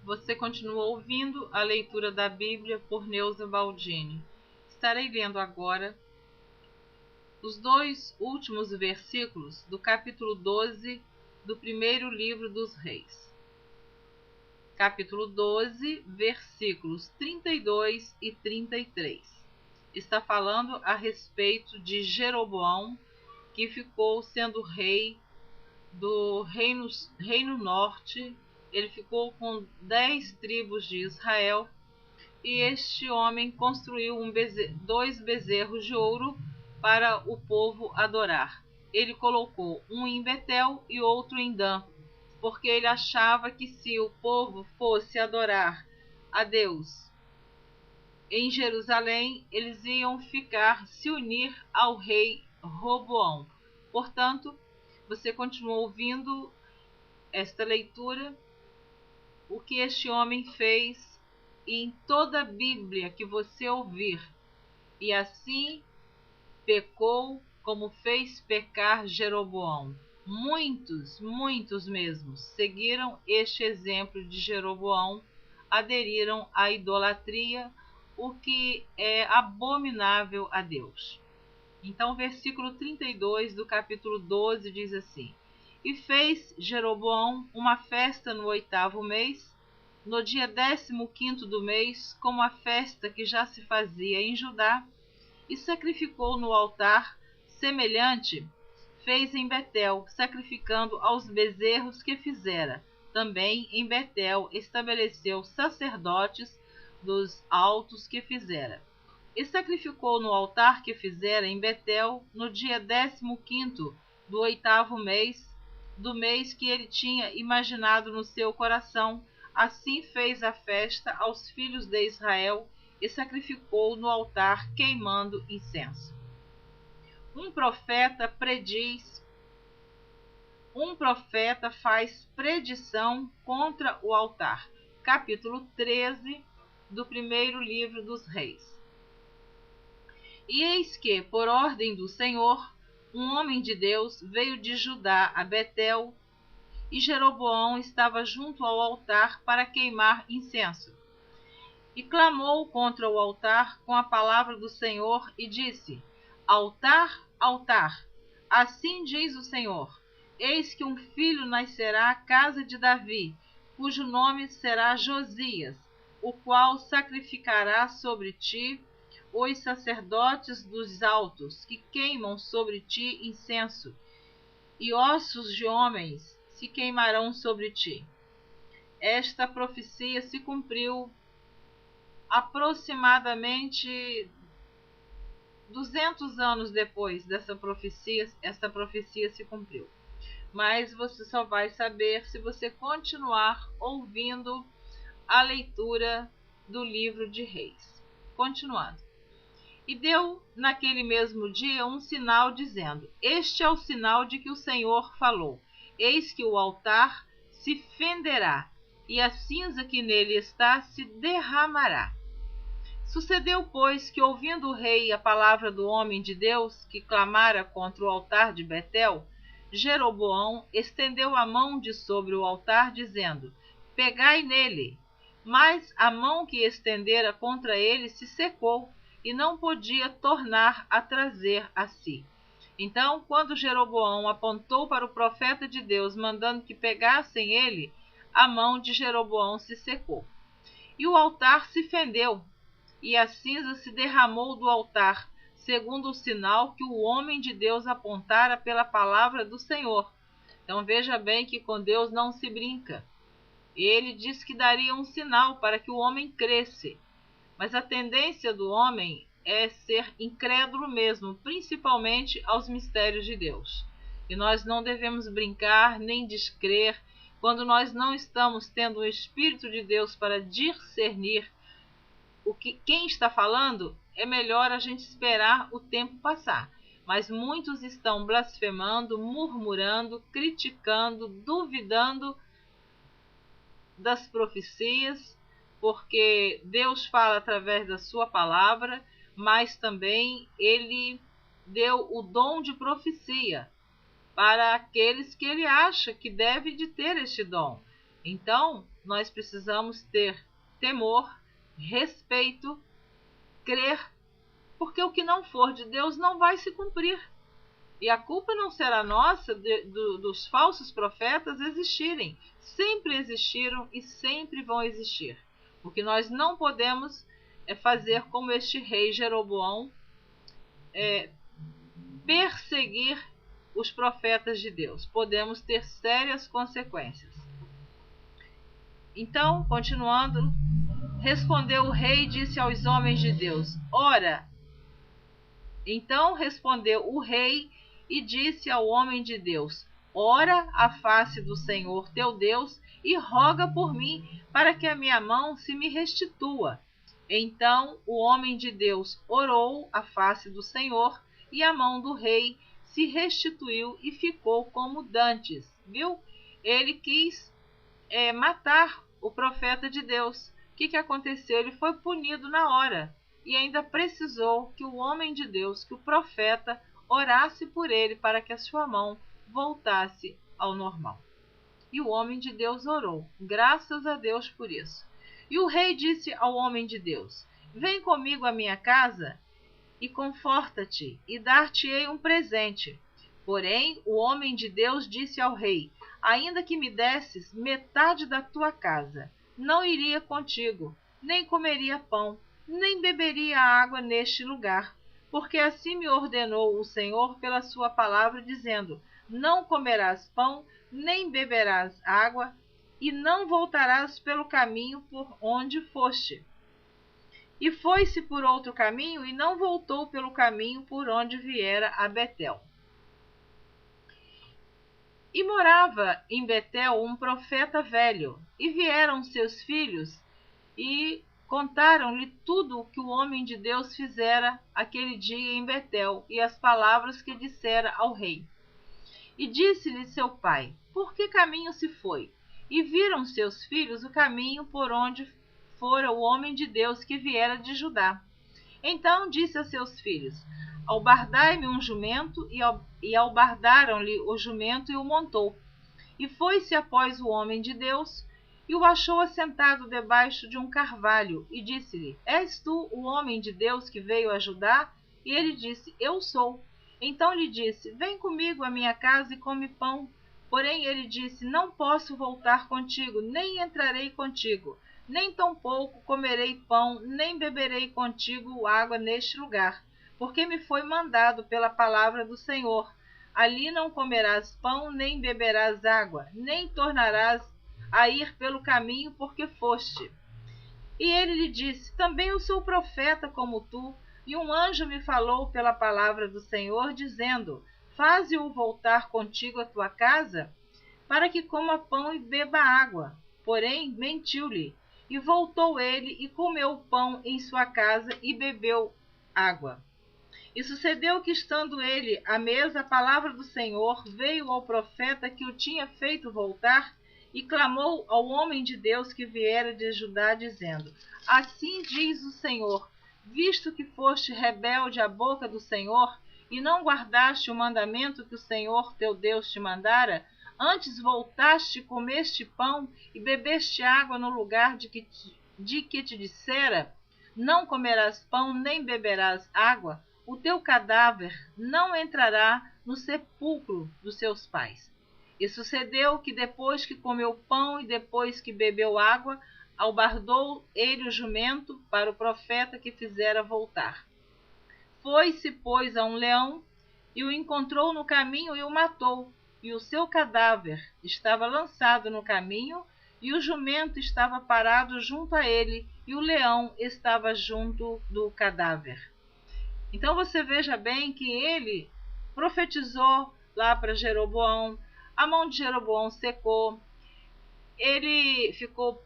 Você continua ouvindo a leitura da Bíblia por Neuza Baldini. Estarei lendo agora os 2 últimos versículos do capítulo 12 do primeiro livro dos Reis. Capítulo 12, versículos 32 e 33. Está falando a respeito de Jeroboão, que ficou sendo rei do reino norte. Ele ficou com 10 tribos de Israel, e este homem construiu 2 bezerros de ouro para o povo adorar. Ele colocou um em Betel e outro em Dan, porque ele achava que se o povo fosse adorar a Deus em Jerusalém, eles iam se unir ao rei Roboão. Portanto, você continua ouvindo esta leitura, o que este homem fez, e em toda a Bíblia que você ouvir, e assim pecou como fez pecar Jeroboão. Muitos mesmo seguiram este exemplo de Jeroboão, aderiram à idolatria, o que é abominável a Deus. Então, versículo 32 do capítulo 12 diz assim: E fez Jeroboão uma festa no 8º mês, no dia 15º do mês, como a festa que já se fazia em Judá, e sacrificou no altar semelhante fez em Betel, sacrificando aos bezerros que fizera. Também em Betel estabeleceu sacerdotes dos altos que fizera. E sacrificou no altar que fizera em Betel no dia 15º do 8º mês, do mês que ele tinha imaginado no seu coração. Assim fez a festa aos filhos de Israel e sacrificou no altar queimando incenso. Um profeta faz predição contra o altar. Capítulo 13 do primeiro livro dos Reis. E eis que, por ordem do Senhor, um homem de Deus veio de Judá a Betel, e Jeroboão estava junto ao altar para queimar incenso. E clamou contra o altar com a palavra do Senhor e disse: Altar, altar, assim diz o Senhor: Eis que um filho nascerá à casa de Davi, cujo nome será Josias, o qual sacrificará sobre ti os sacerdotes dos altos, que queimam sobre ti incenso, e ossos de homens se queimarão sobre ti. Esta profecia se cumpriu aproximadamente 200 anos depois dessa profecia. Esta profecia se cumpriu. Mas você só vai saber se você continuar ouvindo a leitura do livro de Reis. Continuando. E deu naquele mesmo dia um sinal, dizendo: Este é o sinal de que o Senhor falou. Eis que o altar se fenderá, e a cinza que nele está se derramará. Sucedeu, pois, que, ouvindo o rei a palavra do homem de Deus, que clamara contra o altar de Betel, Jeroboão estendeu a mão de sobre o altar, dizendo: Pegai nele. Mas a mão que estendera contra ele se secou, e não podia tornar a trazer a si. Então, quando Jeroboão apontou para o profeta de Deus, mandando que pegassem ele, a mão de Jeroboão se secou. E o altar se fendeu, e a cinza se derramou do altar, segundo o sinal que o homem de Deus apontara pela palavra do Senhor. Então veja bem que com Deus não se brinca. Ele disse que daria um sinal para que o homem cresça. Mas a tendência do homem é ser incrédulo mesmo, principalmente aos mistérios de Deus. E nós não devemos brincar nem descrer quando nós não estamos tendo o Espírito de Deus para discernir quem está falando. É melhor a gente esperar o tempo passar. Mas muitos estão blasfemando, murmurando, criticando, duvidando das profecias, porque Deus fala através da sua palavra, mas também ele deu o dom de profecia para aqueles que ele acha que deve de ter este dom. Então, nós precisamos ter temor, respeito, crer, porque o que não for de Deus não vai se cumprir. E a culpa não será nossa dos falsos profetas existirem. Sempre existiram e sempre vão existir. O que nós não podemos é fazer como este rei Jeroboão, perseguir os profetas de Deus. Podemos ter sérias consequências. Então, continuando, respondeu o rei e disse aos homens de Deus: Ora, então respondeu o rei e disse ao homem de Deus: Ora à face do Senhor teu Deus e roga por mim, para que a minha mão se me restitua. Então o homem de Deus orou à face do Senhor, e a mão do rei se restituiu e ficou como dantes. Viu? Ele quis matar o profeta de Deus. O que aconteceu? Ele foi punido na hora. E ainda precisou que o homem de Deus, que o profeta, orasse por ele para que a sua mão voltasse ao normal. E o homem de Deus orou. Graças a Deus por isso. E o rei disse ao homem de Deus: Vem comigo à minha casa e conforta-te, e dar-te-ei um presente. Porém, o homem de Deus disse ao rei: Ainda que me desses metade da tua casa, não iria contigo, nem comeria pão, nem beberia água neste lugar, porque assim me ordenou o Senhor pela sua palavra, dizendo: Não comerás pão, nem beberás água, e não voltarás pelo caminho por onde foste. E foi-se por outro caminho, e não voltou pelo caminho por onde viera a Betel. E morava em Betel um profeta velho, e vieram seus filhos, e contaram-lhe tudo o que o homem de Deus fizera aquele dia em Betel, e as palavras que dissera ao rei. E disse-lhe seu pai: Por que caminho se foi? E viram seus filhos o caminho por onde fora o homem de Deus que viera de Judá. Então disse a seus filhos: Albardai-me um jumento, e albardaram-lhe o jumento e o montou. E foi-se após o homem de Deus, e o achou assentado debaixo de um carvalho, e disse-lhe: És tu o homem de Deus que veio ajudar? E ele disse: Eu sou. Então lhe disse: Vem comigo à minha casa e come pão. Porém ele disse: Não posso voltar contigo, nem entrarei contigo, nem tampouco comerei pão, nem beberei contigo água neste lugar, porque me foi mandado pela palavra do Senhor: Ali não comerás pão, nem beberás água, nem tornarás a ir pelo caminho porque foste. E ele lhe disse: Também eu sou profeta como tu, e um anjo me falou pela palavra do Senhor, dizendo: Faze-o voltar contigo à tua casa, para que coma pão e beba água. Porém, mentiu-lhe. E voltou ele e comeu pão em sua casa e bebeu água. E sucedeu que, estando ele à mesa, a palavra do Senhor veio ao profeta que o tinha feito voltar, e clamou ao homem de Deus que viera de Judá, dizendo: Assim diz o Senhor: Visto que foste rebelde à boca do Senhor, e não guardaste o mandamento que o Senhor teu Deus te mandara, antes voltaste, comeste pão e bebeste água no lugar de que te dissera: Não comerás pão nem beberás água, o teu cadáver não entrará no sepulcro dos seus pais. E sucedeu que, depois que comeu pão e depois que bebeu água, albardou ele o jumento para o profeta que fizera voltar. Foi-se, pois, a um leão, e o encontrou no caminho e o matou, e o seu cadáver estava lançado no caminho, e o jumento estava parado junto a ele, e o leão estava junto do cadáver. Então você veja bem que ele profetizou lá para Jeroboão, a mão de Jeroboão secou, ele ficou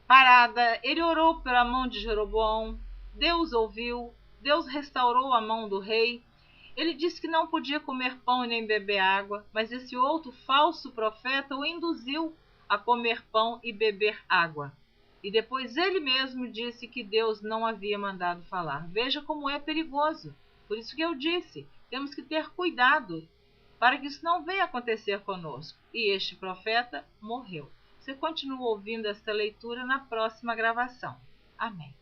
parada, ele orou pela mão de Jeroboão, Deus ouviu, Deus restaurou a mão do rei. Ele disse que não podia comer pão e nem beber água, mas esse outro falso profeta o induziu a comer pão e beber água. E depois ele mesmo disse que Deus não havia mandado falar. Veja como é perigoso. Por isso que eu disse, temos que ter cuidado para que isso não venha acontecer conosco. E este profeta morreu. você continua ouvindo esta leitura na próxima gravação. Amém.